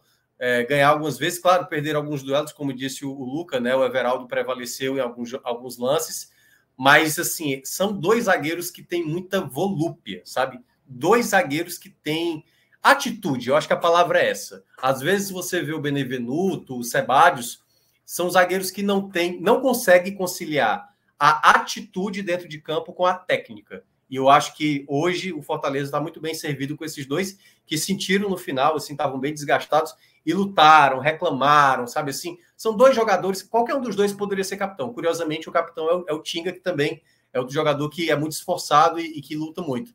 B: ganhar algumas vezes, claro, perderam alguns duelos, como disse o Luca, né? O Everaldo prevaleceu em alguns lances, mas assim, são 2 zagueiros que têm muita volúpia, sabe? 2 zagueiros que têm atitude, eu acho que a palavra é essa. Às vezes você vê o Benevenuto, o Sebadios, são zagueiros que não conseguem conciliar a atitude dentro de campo com a técnica. E eu acho que hoje o Fortaleza está muito bem servido com esses 2 que sentiram no final, assim, estavam bem desgastados e lutaram, reclamaram, sabe assim? São 2 jogadores, qualquer um dos 2 poderia ser capitão. Curiosamente, o capitão é o Tinga, que também é outro jogador que é muito esforçado e que luta muito.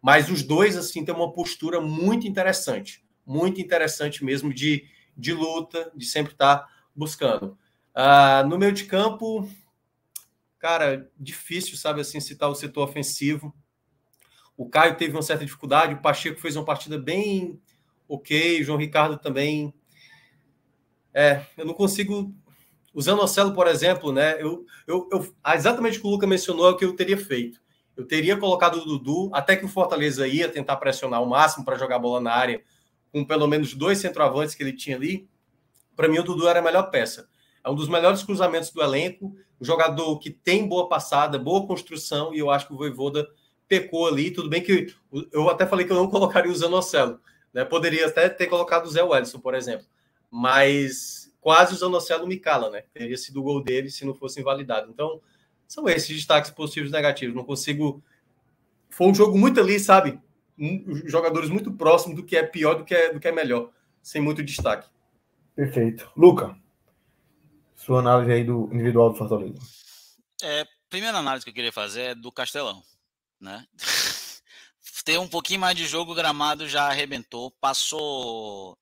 B: Mas os 2, assim, têm uma postura muito interessante mesmo de luta, de sempre estar buscando. No meio de campo, cara, difícil, sabe assim, citar o setor ofensivo. O Caio teve uma certa dificuldade, o Pacheco fez uma partida bem ok, o João Ricardo também. Eu não consigo... O Zanocelo, por exemplo, né? Exatamente o que o Luca mencionou é o que eu teria feito. Eu teria colocado o Dudu, até que o Fortaleza ia tentar pressionar o máximo para jogar a bola na área, com pelo menos 2 centroavantes que ele tinha ali. Para mim, o Dudu era a melhor peça. É um dos melhores cruzamentos do elenco, um jogador que tem boa passada, boa construção, e eu acho que o Vojvoda pecou ali. Tudo bem que eu até falei que eu não colocaria o Zanocelo, né? Poderia até ter colocado o Zé Wellison, por exemplo, mas quase o Zanocelo me cala, né? Teria sido o gol dele se não fosse invalidado. Então, são esses destaques positivos e negativos. Não consigo... Foi um jogo muito ali, sabe? Jogadores muito próximos do que é pior do que é melhor, sem muito destaque.
A: Perfeito. Luca, sua análise aí do individual do Fortaleza.
C: Primeira análise que eu queria fazer é do Castelão, né? Ter um pouquinho mais de jogo, o gramado já arrebentou, passou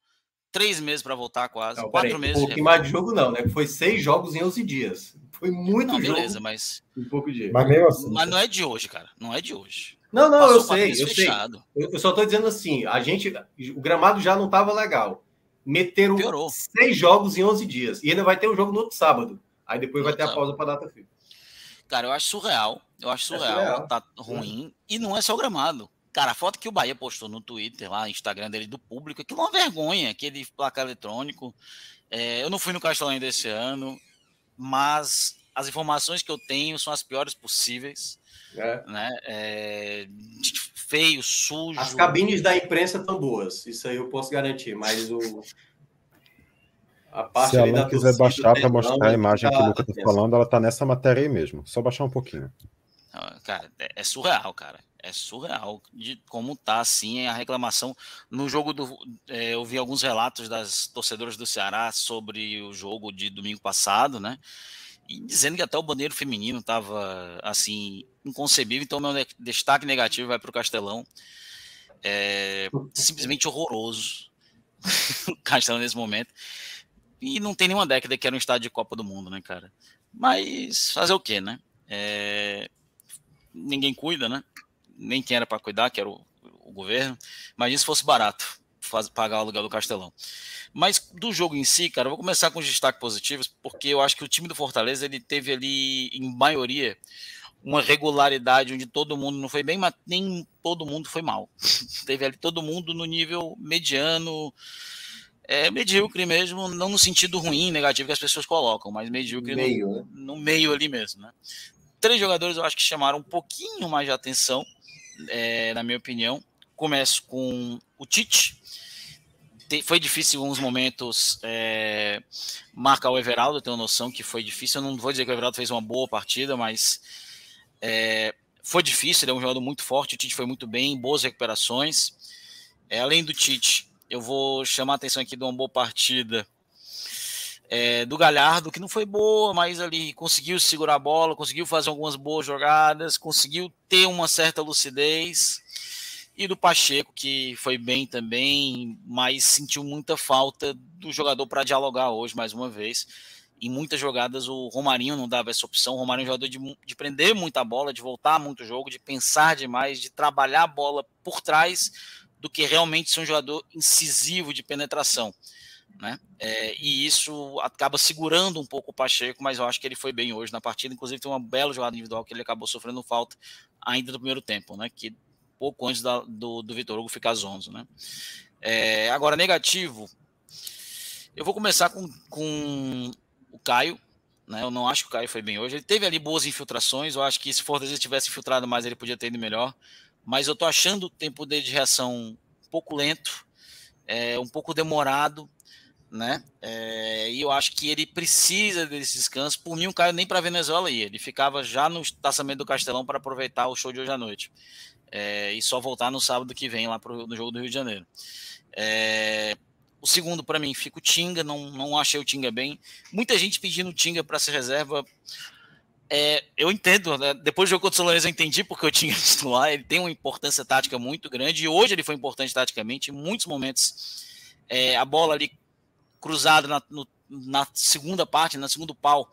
C: 3 meses para voltar quase,
B: não,
C: 4 meses.
B: Um pouquinho mais de jogo não, né? Foi 6 jogos em 11 dias. Foi muito jogo.
C: Beleza, mas...
B: Um pouco de...
A: Mas mesmo assim...
C: Mas não é de hoje, cara. Não é de hoje.
B: Não,
C: Passou
B: eu sei. Eu só tô dizendo assim, o gramado já não tava legal. Meteram
C: Piorou.
B: 6 jogos em 11 dias. E ainda vai ter um jogo no outro sábado. Aí depois vai ter a pausa para data FIFA.
C: Cara, eu acho surreal. Tá ruim. E não é só o gramado. Cara, a foto que o Bahia postou no Twitter, lá no Instagram dele, do público, aquilo é uma vergonha, aquele placar eletrônico. Eu não fui no Castelão ainda esse ano, mas as informações que eu tenho são as piores possíveis. Né? Feio, sujo.
B: As cabines da imprensa estão boas, isso aí eu posso garantir, mas a parte
D: se ela quiser baixar para mostrar a imagem que o Lucas está falando, ela está nessa matéria aí mesmo. Só baixar um pouquinho.
C: Cara, é surreal, cara. É surreal de como tá assim a reclamação. No jogo eu vi alguns relatos das torcedoras do Ceará sobre o jogo de domingo passado, né? E dizendo que até o bandeiro feminino estava assim inconcebível. Então meu destaque negativo vai para o Castelão. Simplesmente horroroso o Castelão nesse momento. E não tem nenhuma década que era um estádio de Copa do Mundo, né, cara? Mas fazer o quê, né? Ninguém cuida, né? Nem quem era para cuidar, que era o governo. Imagina se fosse barato pagar o aluguel do Castelão. Mas do jogo em si, cara, eu vou começar com os destaques positivos, porque eu acho que o time do Fortaleza, ele teve ali, em maioria, uma regularidade onde todo mundo não foi bem, mas nem todo mundo foi mal. Teve ali todo mundo no nível mediano, medíocre mesmo, não no sentido ruim, negativo que as pessoas colocam, mas medíocre no meio ali mesmo, né? 3 jogadores eu acho que chamaram um pouquinho mais de atenção, na minha opinião. Começo com o Tite. Foi difícil em alguns momentos marcar o Everaldo, eu tenho noção que foi difícil. Eu não vou dizer que o Everaldo fez uma boa partida, mas foi difícil, ele é um jogador muito forte, o Tite foi muito bem, boas recuperações. Além do Tite, eu vou chamar a atenção aqui de uma boa partida do Galhardo, que não foi boa, mas ali conseguiu segurar a bola, conseguiu fazer algumas boas jogadas, conseguiu ter uma certa lucidez. E do Pacheco, que foi bem também, mas sentiu muita falta do jogador para dialogar hoje, mais uma vez. Em muitas jogadas o Romarinho não dava essa opção. O Romarinho é um jogador de prender muita bola, de voltar muito o jogo, de pensar demais, de trabalhar a bola por trás do que realmente ser um jogador incisivo de penetração, né? E isso acaba segurando um pouco o Pacheco, mas eu acho que ele foi bem hoje na partida. Inclusive tem uma bela jogada individual que ele acabou sofrendo falta ainda no primeiro tempo, né? Que pouco antes do Vitor Hugo ficar zonzo, né? Agora, negativo, eu vou começar com o Caio, né? Eu não acho que o Caio foi bem hoje. Ele teve ali boas infiltrações, eu acho que se o Fortaleza tivesse infiltrado mais, ele podia ter ido melhor, mas eu tô achando o tempo dele de reação um pouco lento, um pouco demorado, né? E eu acho que ele precisa desse descanso. Por mim, o Caio nem para Venezuela ia, ele ficava já no taçamento do Castelão para aproveitar o show de hoje à noite. E só voltar no sábado que vem lá no jogo do Rio de Janeiro. O segundo, para mim, fica o Tinga. Não achei o Tinga bem. Muita gente pedindo o Tinga para ser reserva. Eu entendo, né? Depois do jogo contra o São Lourenço eu entendi porque o Tinga é titular. Ele tem uma importância tática muito grande e hoje ele foi importante taticamente. Em muitos momentos, a bola ali cruzada na segunda parte, no segundo pau,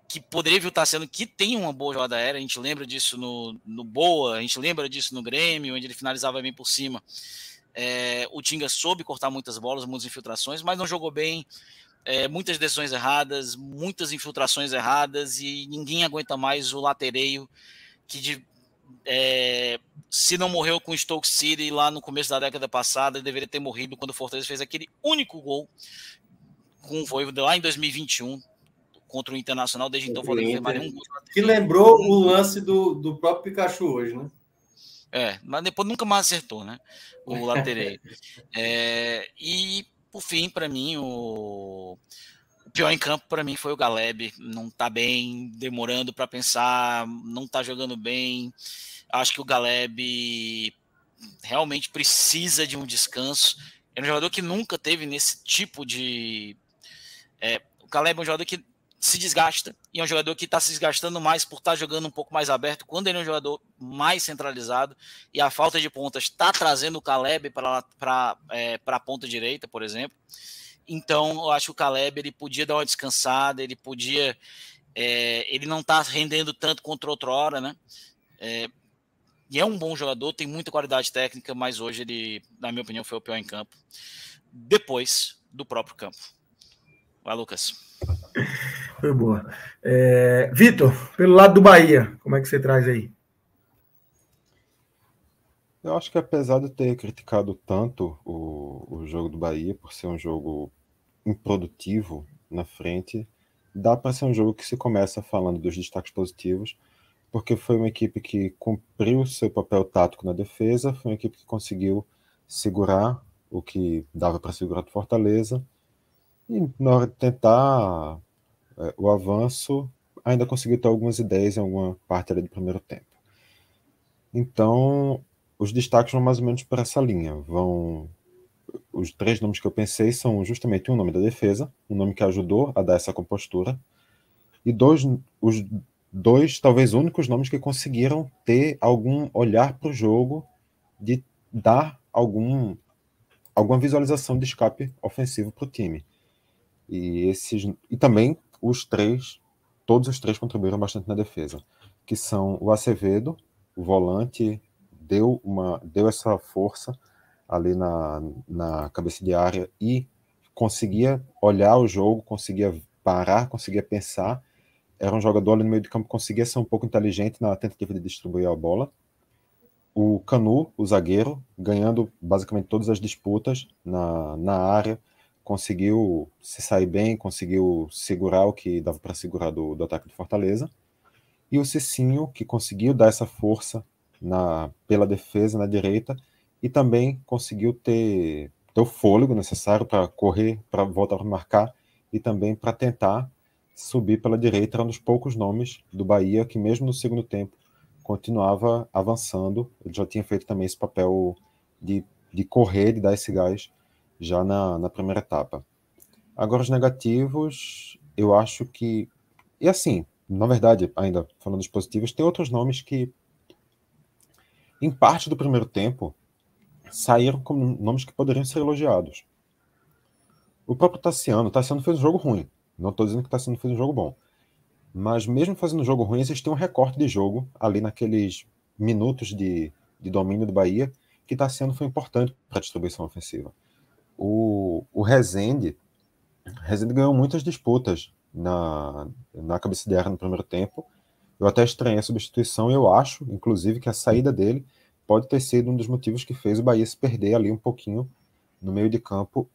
C: que poderia estar sendo, que tem uma boa jogada aérea, a gente lembra disso no Boa, a gente lembra disso no Grêmio, onde ele finalizava bem por cima. O Tinga soube cortar muitas bolas, muitas infiltrações, mas não jogou bem, muitas decisões erradas, muitas infiltrações erradas, e ninguém aguenta mais o latereio que se não morreu com o Stoke City lá no começo da década passada, ele deveria ter morrido quando o Fortaleza fez aquele único gol com o Voivoda lá em 2021 contra o Internacional. Desde então o Fortaleza não fez mais nenhum gol.
B: Que lembrou o lance do próprio Pikachu hoje, né?
C: Mas depois nunca mais acertou, né? O latereio. E por fim, para mim, o pior em campo para mim foi o Galeb. Não tá bem, demorando para pensar, não tá jogando bem. Acho que o Galeb realmente precisa de um descanso. É um jogador que nunca teve nesse tipo de... o Galeb é um jogador que se desgasta, e é um jogador que está se desgastando mais por estar jogando um pouco mais aberto, quando ele é um jogador mais centralizado, e a falta de pontas está trazendo o Caleb para a ponta direita, por exemplo. Então, eu acho que o Caleb ele podia dar uma descansada, ele podia... ele não está rendendo tanto contra outrora, né? E é um bom jogador, tem muita qualidade técnica, mas hoje ele, na minha opinião, foi o pior em campo, depois do próprio campo. Vai, Lucas.
A: Foi boa. Vitor, pelo lado do Bahia, como é que você traz aí?
D: Eu acho que apesar de ter criticado tanto o jogo do Bahia por ser um jogo improdutivo na frente, dá para ser um jogo que se começa falando dos destaques positivos, porque foi uma equipe que cumpriu seu papel tático na defesa, foi uma equipe que conseguiu segurar o que dava para segurar do Fortaleza, e na hora de tentar o avanço, ainda conseguiu ter algumas ideias em alguma parte ali do primeiro tempo. Então, os destaques vão mais ou menos por essa linha. Os 3 nomes que eu pensei são justamente um nome da defesa, um nome que ajudou a dar essa compostura, e os dois, talvez únicos nomes que conseguiram ter algum olhar para o jogo, de dar alguma visualização de escape ofensivo para o time. E também todos os três contribuíram bastante na defesa, que são o Acevedo, o volante, deu essa força ali na cabeça de área e conseguia olhar o jogo, conseguia parar, conseguia pensar. Era um jogador ali no meio de campo, conseguia ser um pouco inteligente na tentativa de distribuir a bola. O Canu, o zagueiro, ganhando basicamente todas as disputas na área, conseguiu se sair bem, conseguiu segurar o que dava para segurar do ataque do Fortaleza. E o Cicinho, que conseguiu dar essa força pela defesa na direita e também conseguiu ter o fôlego necessário para correr, para voltar para marcar e também para tentar subir pela direita. Era um dos poucos nomes do Bahia que mesmo no segundo tempo continuava avançando. Ele já tinha feito também esse papel de correr, de dar esse gás já na primeira etapa. Agora os negativos, eu acho que... E assim, na verdade, ainda falando dos positivos, tem outros nomes que, em parte do primeiro tempo, saíram como nomes que poderiam ser elogiados. O próprio Tassiano fez um jogo ruim. Não estou dizendo que o Tassiano fez um jogo bom. Mas mesmo fazendo um jogo ruim, existe um recorte de jogo ali naqueles minutos de domínio do Bahia, que Tassiano foi importante para a distribuição ofensiva. O Rezende ganhou muitas disputas na cabeça de área no primeiro tempo. Eu até estranhei a substituição e eu acho, inclusive, que a saída dele pode ter sido um dos motivos que fez o Bahia se perder ali um pouquinho no meio de campo,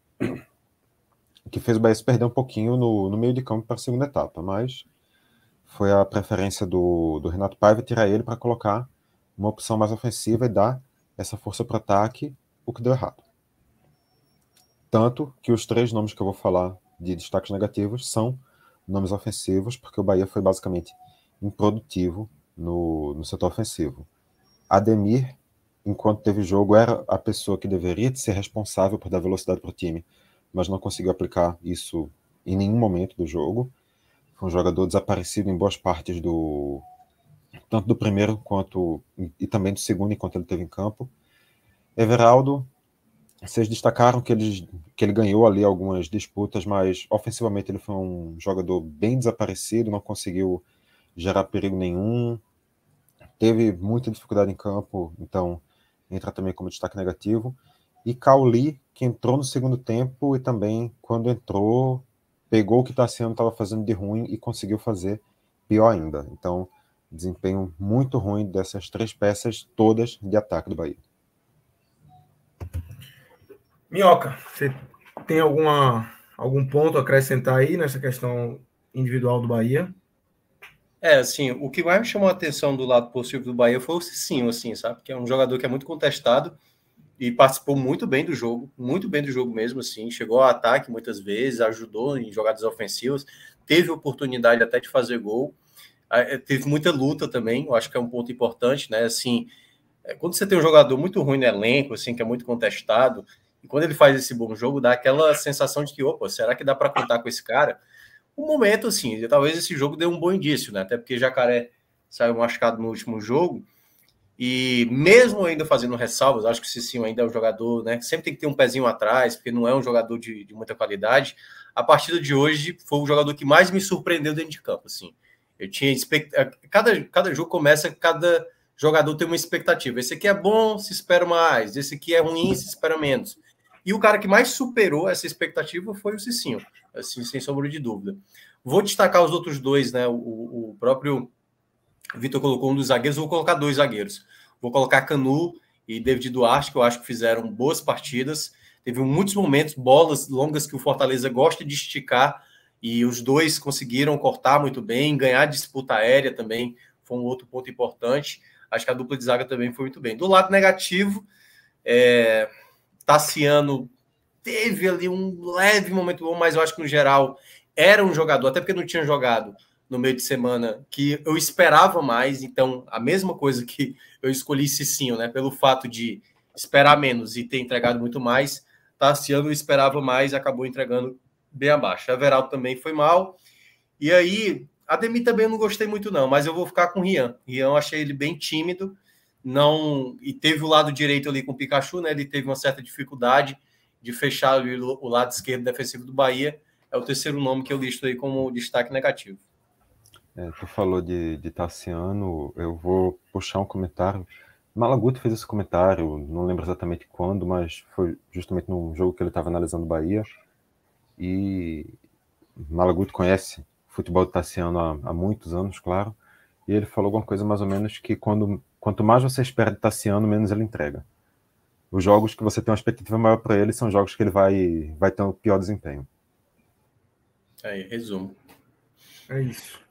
D: que fez o Bahia se perder um pouquinho no meio de campo para a segunda etapa, mas foi a preferência do Renato Paiva tirar ele para colocar uma opção mais ofensiva e dar essa força para o ataque, o que deu errado. Tanto que os 3 nomes que eu vou falar de destaques negativos são nomes ofensivos, porque o Bahia foi basicamente improdutivo no setor ofensivo. Ademir, enquanto teve jogo, era a pessoa que deveria ser responsável por dar velocidade para o time, mas não conseguiu aplicar isso em nenhum momento do jogo. Foi um jogador desaparecido em boas partes tanto do primeiro e também do segundo, enquanto ele esteve em campo. Everaldo Vocês destacaram que ele ganhou ali algumas disputas, mas ofensivamente ele foi um jogador bem desaparecido, não conseguiu gerar perigo nenhum, teve muita dificuldade em campo, então entra também como destaque negativo. E Cauli, que entrou no segundo tempo e também, quando entrou, pegou o que Tassiano estava fazendo de ruim e conseguiu fazer pior ainda. Então, desempenho muito ruim dessas três peças todas de ataque do Bahia.
A: Minhoca, você tem algum ponto a acrescentar aí nessa questão individual do Bahia?
B: Assim, o que mais me chamou a atenção do lado positivo do Bahia foi o Cicinho, assim, sabe? Que é um jogador que é muito contestado e participou muito bem do jogo mesmo, assim. Chegou ao ataque muitas vezes, ajudou em jogadas ofensivas, teve oportunidade até de fazer gol. Teve muita luta também, eu acho que é um ponto importante, né? Assim, quando você tem um jogador muito ruim no elenco, assim, que é muito contestado, e quando ele faz esse bom jogo, dá aquela sensação de que, opa, será que dá para contar com esse cara? Um momento, assim, talvez esse jogo dê um bom indício, né? Até porque Jacaré saiu machucado no último jogo, e mesmo ainda fazendo ressalvas, acho que o Cicinho ainda é um jogador, né? Sempre tem que ter um pezinho atrás, porque não é um jogador de muita qualidade. A partida de hoje foi o jogador que mais me surpreendeu dentro de campo, assim. Eu tinha cada jogo começa, cada jogador tem uma expectativa. Esse aqui é bom, se espera mais. Esse aqui é ruim, se espera menos. E o cara que mais superou essa expectativa foi o Cicinho, assim, sem sombra de dúvida. Vou destacar os outros dois, né? O próprio Vitor colocou um dos zagueiros, vou colocar dois zagueiros. Vou colocar Canu e David Duarte, que eu acho que fizeram boas partidas. Teve muitos momentos, bolas longas que o Fortaleza gosta de esticar, e os dois conseguiram cortar muito bem, ganhar disputa aérea também foi um outro ponto importante. Acho que a dupla de zaga também foi muito bem. Do lado negativo, Tassiano teve ali um leve momento bom, mas eu acho que no geral era um jogador, até porque não tinha jogado no meio de semana, que eu esperava mais. Então, a mesma coisa que eu escolhi Cicinho, né? Pelo fato de esperar menos e ter entregado muito mais, Tassiano eu esperava mais e acabou entregando bem abaixo. Everaldo também foi mal. E aí, Ademir também eu não gostei muito, não, mas eu vou ficar com o Rian. Rian, eu achei ele bem tímido, não, e teve o lado direito ali com o Pikachu, né? Ele teve uma certa dificuldade de fechar ali o lado esquerdo defensivo do Bahia. É o terceiro nome que eu listo aí como destaque negativo.
D: Tu falou de Tassiano, eu vou puxar um comentário. Malaguti fez esse comentário, não lembro exatamente quando, mas foi justamente num jogo que ele estava analisando o Bahia. E Malaguti conhece o futebol de Tassiano há muitos anos, claro. E ele falou alguma coisa mais ou menos que quanto mais você espera de Tassiano, menos ele entrega. Os jogos que você tem uma expectativa maior para ele são jogos que ele vai ter um pior desempenho.
B: Aí, resumo.
A: É isso.